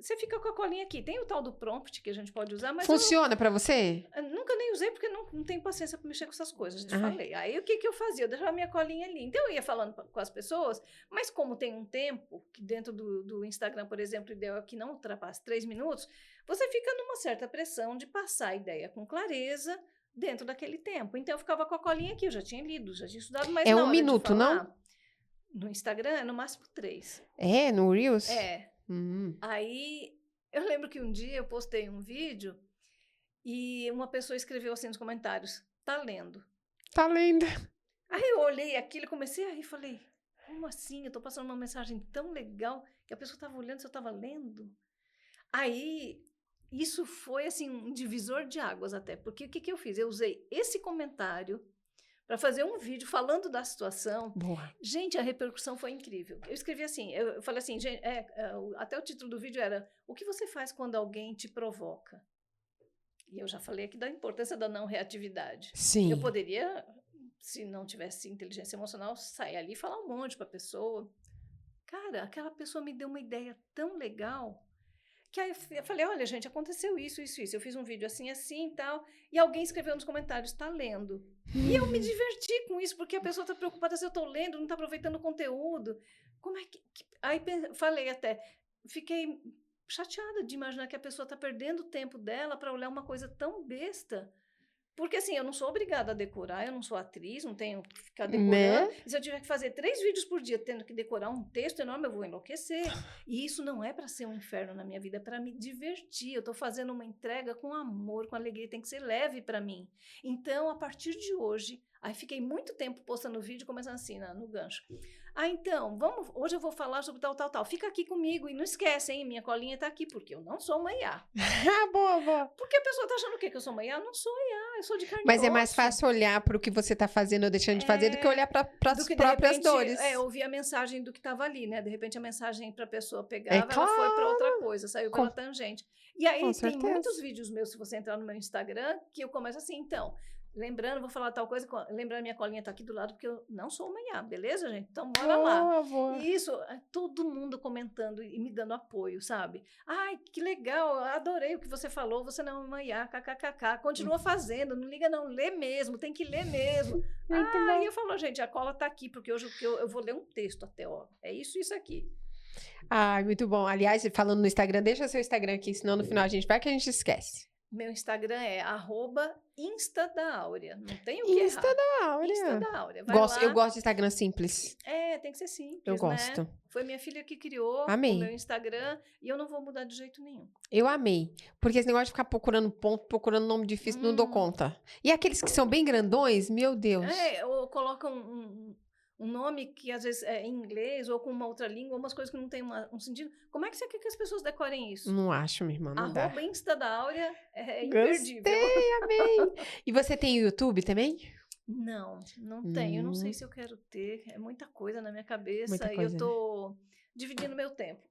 você fica com a colinha aqui, tem o tal do prompt que a gente pode usar, mas Funciona pra você? eu nunca nem usei, porque não tenho paciência para mexer com essas coisas, já te Ai. falei. Aí o que eu fazia? Eu deixava a minha colinha ali. Então eu ia falando com as pessoas, mas como tem um tempo, que dentro do Instagram, por exemplo, o ideal é que não ultrapasse 3 minutos, você fica numa certa pressão de passar a ideia com clareza dentro daquele tempo. Então eu ficava com a colinha aqui, eu já tinha lido, já tinha estudado, mas É na 1 hora de minuto, falar, não? no Instagram é no máximo 3. É, no Reels? É. Hum. Aí eu lembro que um dia eu postei um vídeo e uma pessoa escreveu assim nos comentários, tá lendo. Tá lendo. Aí eu olhei aquilo e comecei a rir, falei, como assim? Eu tô passando uma mensagem tão legal que a pessoa tava olhando se eu tava lendo. Aí, isso foi assim um divisor de águas até, porque o que eu fiz? Eu usei esse comentário para fazer um vídeo falando da situação. Boa. Gente, a repercussão foi incrível. Eu escrevi assim, eu falei assim, gente, até o título do vídeo era o que você faz quando alguém te provoca? E eu já falei aqui da importância da não reatividade. Sim. Eu poderia, se não tivesse inteligência emocional, sair ali e falar um monte para a pessoa. Cara, aquela pessoa me deu uma ideia tão legal que aí eu falei, olha, gente, aconteceu isso. Eu fiz um vídeo assim e tal. E alguém escreveu nos comentários, está lendo. E eu me diverti com isso, porque a pessoa está preocupada se eu estou lendo, não está aproveitando o conteúdo. Como é que... Aí falei até, fiquei chateada de imaginar que a pessoa está perdendo o tempo dela para olhar uma coisa tão besta. Porque assim, eu não sou obrigada a decorar, eu não sou atriz, não tenho que ficar decorando. Né? E se eu tiver que fazer 3 vídeos por dia tendo que decorar um texto enorme, eu vou enlouquecer. E isso não é para ser um inferno na minha vida, é para me divertir. Eu estou fazendo uma entrega com amor, com alegria, tem que ser leve para mim. Então, a partir de hoje, aí fiquei muito tempo postando vídeo, começando assim, no gancho. Então, hoje eu vou falar sobre tal. Fica aqui comigo e não esquece, hein? Minha colinha tá aqui, porque eu não sou uma IA. Boa, boa. Porque a pessoa tá achando o quê? Que eu sou uma IA? Eu não sou IA, eu sou de carne e Mas é osso. mais fácil olhar pro que você tá fazendo ou deixando de fazer do que olhar para as de próprias repente, dores. ouvir a mensagem do que estava ali, né? De repente a mensagem para a pessoa É pegava, ela foi para claro. outra coisa, saiu pela tangente. E aí Com tem certeza. muitos vídeos meus, se você entrar no meu Instagram, que eu começo assim, então, lembrando, vou falar tal coisa, lembrando, minha colinha tá aqui do lado, porque eu não sou uma IA, beleza, gente? Então, bora lá. Boa. E isso, todo mundo comentando e me dando apoio, sabe? Ai, que legal, adorei o que você falou, você não é uma IA, kkkk. Continua fazendo, não liga não, lê mesmo, tem que ler mesmo. E eu falo, gente, a cola tá aqui, porque hoje eu vou ler um texto até, ó. É isso aqui. Ai, muito bom. Aliás, falando no Instagram, deixa seu Instagram aqui, senão no final a gente vai que a gente esquece. Meu Instagram é @instadaaurea. Não tem o que Insta errar. da Áurea. Insta da Áurea. Vai lá. Eu gosto de Instagram simples. Tem que ser simples, Eu né? gosto. Foi minha filha que criou Amei. o meu Instagram e eu não vou mudar de jeito nenhum. Eu amei. Porque esse negócio de ficar procurando ponto, procurando nome difícil, não dou conta. E aqueles que são bem grandões, meu Deus. Ou coloca um nome que às vezes é em inglês ou com uma outra língua, umas coisas que não tem um sentido. Como é que você quer que as pessoas decorem isso? Não acho, minha irmã, não dá. Insta da Áurea é imperdível. Gostei, amei. E você tem o YouTube também? Não tenho. Eu não sei se eu quero ter. É muita coisa na minha cabeça. Muita E coisa, eu tô dividindo meu tempo.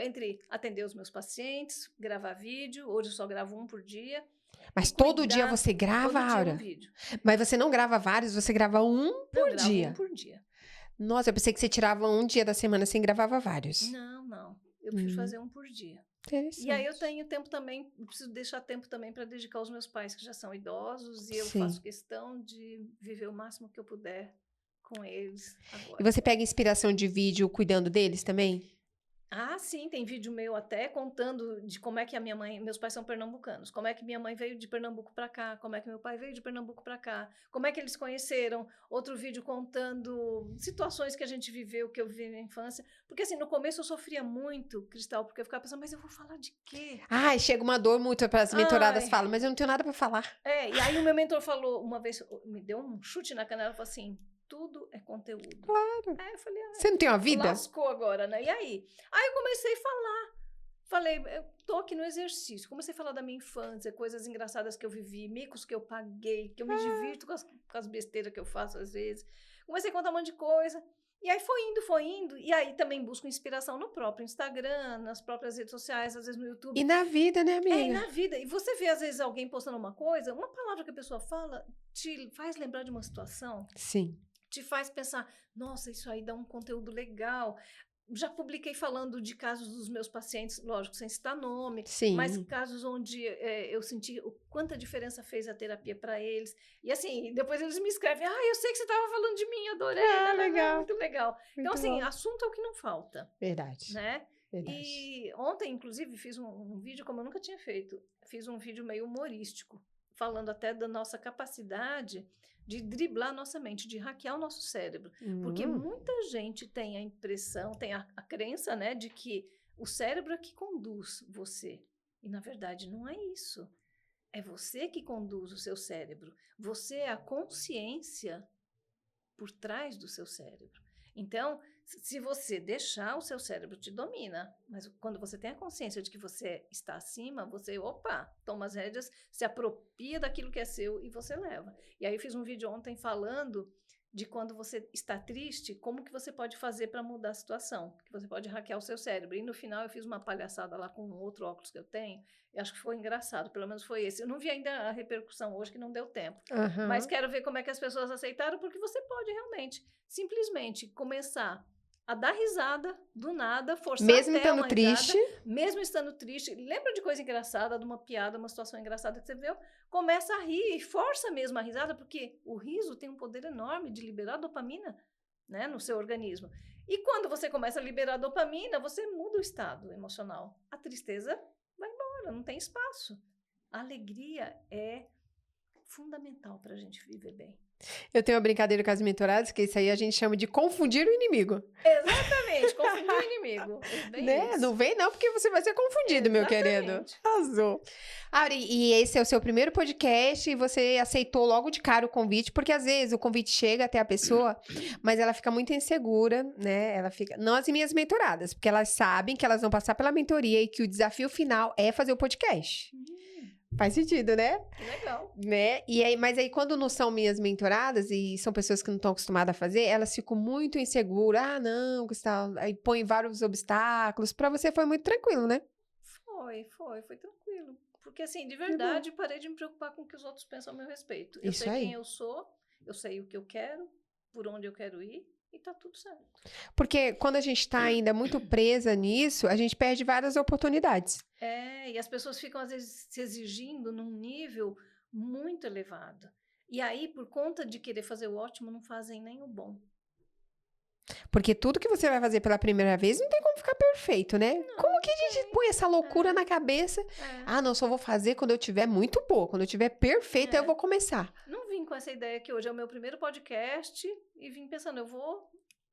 Entre atender os meus pacientes, gravar vídeo. Hoje eu só gravo 1 por dia. Mas todo dia você grava, todo dia Áurea? um vídeo. Mas você não grava vários, você grava um por dia? 1 por dia. Nossa, eu pensei que você tirava um dia da semana assim e gravava vários. Não. Eu preciso fazer 1 por dia. Interessante. E aí eu tenho tempo também, eu preciso deixar tempo também para dedicar aos meus pais, que já são idosos, e eu faço questão de viver o máximo que eu puder com eles agora. E você pega inspiração de vídeo cuidando deles também? Sim, tem vídeo meu até contando de como é que meus pais são pernambucanos, como é que minha mãe veio de Pernambuco para cá, como é que meu pai veio de Pernambuco para cá, como é que eles conheceram, outro vídeo contando situações que a gente viveu, que eu vivi na infância, porque assim, no começo eu sofria muito, Cristal, porque eu ficava pensando, mas eu vou falar de quê? Chega uma dor muito para as mentoradas falam, mas eu não tenho nada para falar. E aí o meu mentor falou, uma vez, me deu um chute na canela, falou assim, tudo é conteúdo. Claro. Aí eu falei, Você não tem uma vida? lascou agora, né? E aí? Aí eu comecei a falar. Falei, eu tô aqui no exercício. Comecei a falar da minha infância, coisas engraçadas que eu vivi, micos que eu paguei, que eu me divirto com as besteiras que eu faço às vezes. Comecei a contar um monte de coisa. E aí foi indo. E aí também busco inspiração no próprio Instagram, nas próprias redes sociais, às vezes no YouTube. E na vida, né, amiga? É, e na vida. E você vê, às vezes, alguém postando uma coisa, uma palavra que a pessoa fala te faz lembrar de uma situação, Sim. te faz pensar, nossa, isso aí dá um conteúdo legal. Já publiquei falando de casos dos meus pacientes, lógico, sem citar nome, Sim. mas casos onde eu senti quanta diferença fez a terapia para eles. E assim, depois eles me escrevem, eu sei que você estava falando de mim, adorei. Legal. Muito legal. Muito Então, assim, bom. assunto é o que não falta. Verdade. Né? Verdade. E ontem, inclusive, fiz um vídeo como eu nunca tinha feito. Fiz um vídeo meio humorístico, falando até da nossa capacidade de driblar a nossa mente, de hackear o nosso cérebro. Porque muita gente tem a impressão, tem a crença, né, de que o cérebro é que conduz você. E, na verdade, não é isso. É você que conduz o seu cérebro. Você é a consciência por trás do seu cérebro. Então, se você deixar, o seu cérebro te domina. Mas quando você tem a consciência de que você está acima, você, toma as rédeas, se apropria daquilo que é seu e você leva. E aí eu fiz um vídeo ontem falando de quando você está triste, como que você pode fazer para mudar a situação, que você pode hackear o seu cérebro. E no final eu fiz uma palhaçada lá com outro óculos que eu tenho, e acho que foi engraçado, pelo menos foi esse. Eu não vi ainda a repercussão hoje, que não deu tempo. Mas quero ver como é que as pessoas aceitaram, porque você pode realmente, simplesmente começar a dar risada do nada, forçar mesmo até estando uma triste. risada, mesmo estando triste. Lembra de coisa engraçada, de uma piada, uma situação engraçada que você viu? Começa a rir, força mesmo a risada, porque o riso tem um poder enorme de liberar dopamina, né, no seu organismo. E quando você começa a liberar dopamina, você muda o estado emocional. A tristeza vai embora, não tem espaço. A alegria é fundamental para a gente viver bem. Eu tenho uma brincadeira com as mentoradas, que isso aí a gente chama de confundir o inimigo. Exatamente, confundir o inimigo. Né? Não vem não, porque você vai ser confundido, meu querido. Arrasou. Ari, e esse é o seu primeiro podcast e você aceitou logo de cara o convite, porque às vezes o convite chega até a pessoa, mas ela fica muito insegura, né? Ela fica... Não as minhas mentoradas, porque elas sabem que elas vão passar pela mentoria e que o desafio final é fazer o podcast. Faz sentido, né? Que legal. Né? E aí, mas aí, quando não são minhas mentoradas e são pessoas que não estão acostumadas a fazer, elas ficam muito inseguras. Ah, não, Gustavo. Aí põe vários obstáculos. Pra você foi muito tranquilo, né? Foi tranquilo. Porque, assim, de verdade, parei de me preocupar com o que os outros pensam a meu respeito. Eu Isso sei aí. quem eu sou, eu sei o que eu quero, por onde eu quero ir, e tá tudo certo. Porque quando a gente tá ainda muito presa nisso, a gente perde várias oportunidades. E as pessoas ficam, às vezes, se exigindo num nível muito elevado. E aí, por conta de querer fazer o ótimo, não fazem nem o bom. Porque tudo que você vai fazer pela primeira vez não tem como ficar perfeito, né? Não, Como que a gente põe essa loucura na cabeça? Ah, não, só vou fazer quando eu tiver muito boa. Quando eu tiver perfeita, eu vou começar. Não vim com essa ideia que hoje é o meu primeiro podcast e vim pensando,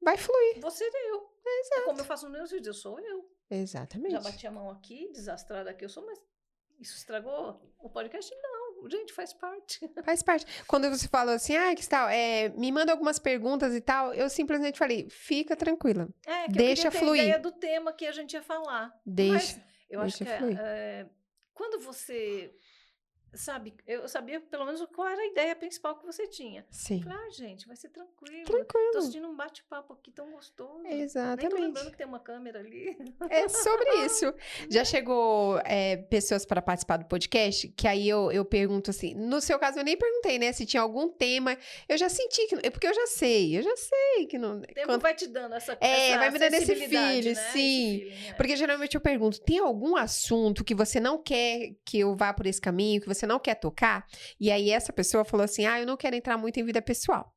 vai fluir. Vou ser eu. Exato. É como eu faço nos meus vídeos, eu sou eu. Exatamente. Já bati a mão aqui, desastrada que eu sou, mas isso estragou o podcast? Não, gente, faz parte. Faz parte. Quando você falou assim, que tal, me manda algumas perguntas e tal, eu simplesmente falei, fica tranquila. Que deixa eu queria ter fluir. ideia do tema que a gente ia falar. Deixa. Mas eu acho que quando você... Sabe, eu sabia pelo menos qual era a ideia principal que você tinha. Sim. Falei, gente, vai ser tranquilo. Tranquilo. Tô sentindo um bate-papo aqui tão gostoso. Exatamente. Nem tô lembrando que tem uma câmera ali. É sobre isso. Já chegou pessoas para participar do podcast, que aí eu pergunto assim, no seu caso eu nem perguntei, né, se tinha algum tema, eu já senti que, porque eu já sei que não... O tempo vai te dando essa vai me dando esse sensibilidade, feeling, né? sim. Esse feeling, Porque geralmente eu pergunto, tem algum assunto que você não quer que eu vá por esse caminho, que você não quer tocar? E aí essa pessoa falou assim, eu não quero entrar muito em vida pessoal.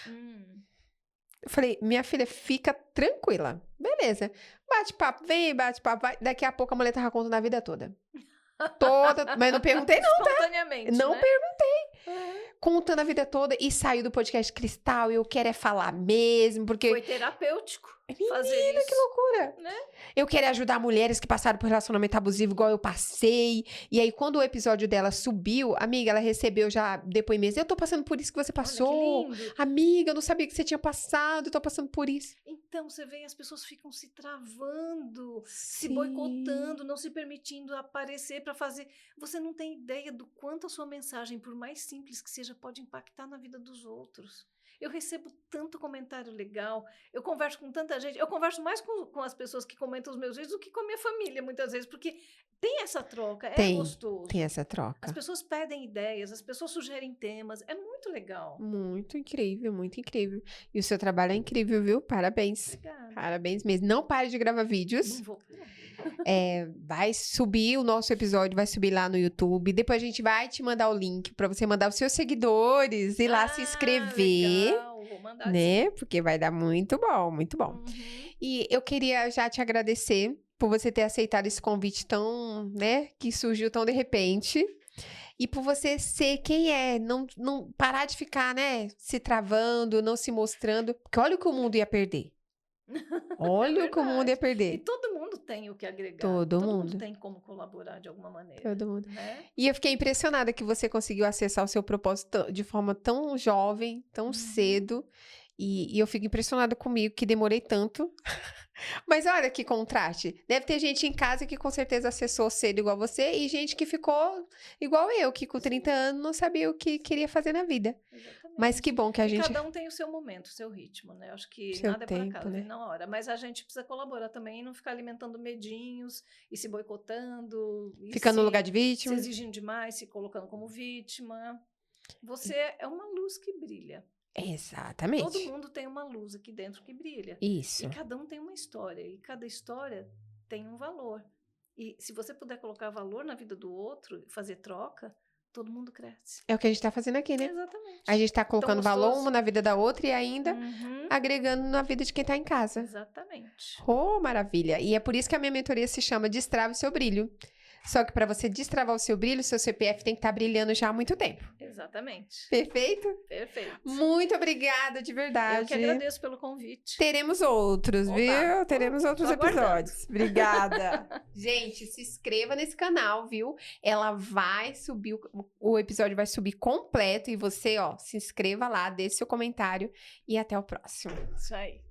Eu falei, minha filha, fica tranquila. Beleza. Bate-papo, vem, bate-papo, vai. Daqui a pouco a mulher tava contando a vida toda. Mas não perguntei não, tá? Espontaneamente, Não né? perguntei. contando a vida toda e saiu do podcast Cristal. Eu quero é falar mesmo, porque... Foi terapêutico fazer Menina, isso. que loucura! Né? Eu quero ajudar mulheres que passaram por relacionamento abusivo igual eu passei. E aí, quando o episódio dela subiu, amiga, ela recebeu já depoimentos. Eu tô passando por isso que você passou. Olha, que lindo. Amiga, eu não sabia que você tinha passado, eu tô passando por isso. Então, você vê, as pessoas ficam se travando, se Sim. boicotando, não se permitindo aparecer para fazer. Você não tem ideia do quanto a sua mensagem, por mais simples que seja, pode impactar na vida dos outros. Eu recebo tanto comentário legal, eu converso com tanta gente, eu converso mais com as pessoas que comentam os meus vídeos do que com a minha família, muitas vezes, porque tem essa troca, é gostoso. Tem essa troca. As pessoas pedem ideias, as pessoas sugerem temas, é muito legal. Muito incrível, muito incrível. E o seu trabalho é incrível, viu? Parabéns. Obrigada. Parabéns mesmo. Não pare de gravar vídeos. Não vou. Vai subir o nosso episódio, vai subir lá no YouTube. Depois a gente vai te mandar o link para você mandar os seus seguidores ir lá se inscrever, legal. Vou mandar né? Porque vai dar muito bom, muito bom. E eu queria já te agradecer por você ter aceitado esse convite tão, né, que surgiu tão de repente. E por você ser quem é, não parar de ficar, né, se travando, não se mostrando, porque olha o que o mundo ia perder. Olha o que o mundo ia E perder. todo mundo tem o que agregar. Todo mundo mundo. tem como colaborar de alguma maneira. Todo mundo. Né? E eu fiquei impressionada que você conseguiu acessar o seu propósito de forma tão jovem, tão cedo. E eu fico impressionada comigo, que demorei tanto. Mas olha que contraste. Deve ter gente em casa que com certeza acessou cedo igual você e gente que ficou igual eu, que com 30 anos não sabia o que queria fazer na vida. Exatamente. Mas que bom que a E gente... cada um tem o seu momento, o seu ritmo, né? Acho que Seu nada é por tempo, acaso, né? vem na hora. Mas a gente precisa colaborar também e não ficar alimentando medinhos e se boicotando. E Fica no lugar de se vítima. exigindo demais, se colocando como vítima. Você é uma luz que brilha. Exatamente. Todo mundo tem uma luz aqui dentro que brilha. Isso. E cada um tem uma história. E cada história tem um valor. E se você puder colocar valor na vida do outro, fazer troca, todo mundo cresce. É o que a gente tá fazendo aqui, né? Exatamente. A gente tá colocando valor uma na vida da outra e ainda agregando na vida de quem tá em casa. Exatamente. Oh, maravilha. E é por isso que a minha mentoria se chama Destrave o Seu Brilho. Só que para você destravar o seu brilho, seu CPF tem que estar brilhando já há muito tempo. Exatamente. Perfeito? Perfeito. Muito obrigada, de verdade. Eu que agradeço pelo convite. Teremos outros, Oba. viu? Teremos outros aguardando. episódios. Obrigada. Gente, se inscreva nesse canal, viu? Ela vai subir, o episódio vai subir completo e você, ó, se inscreva lá, deixe seu comentário e até o próximo. Isso aí.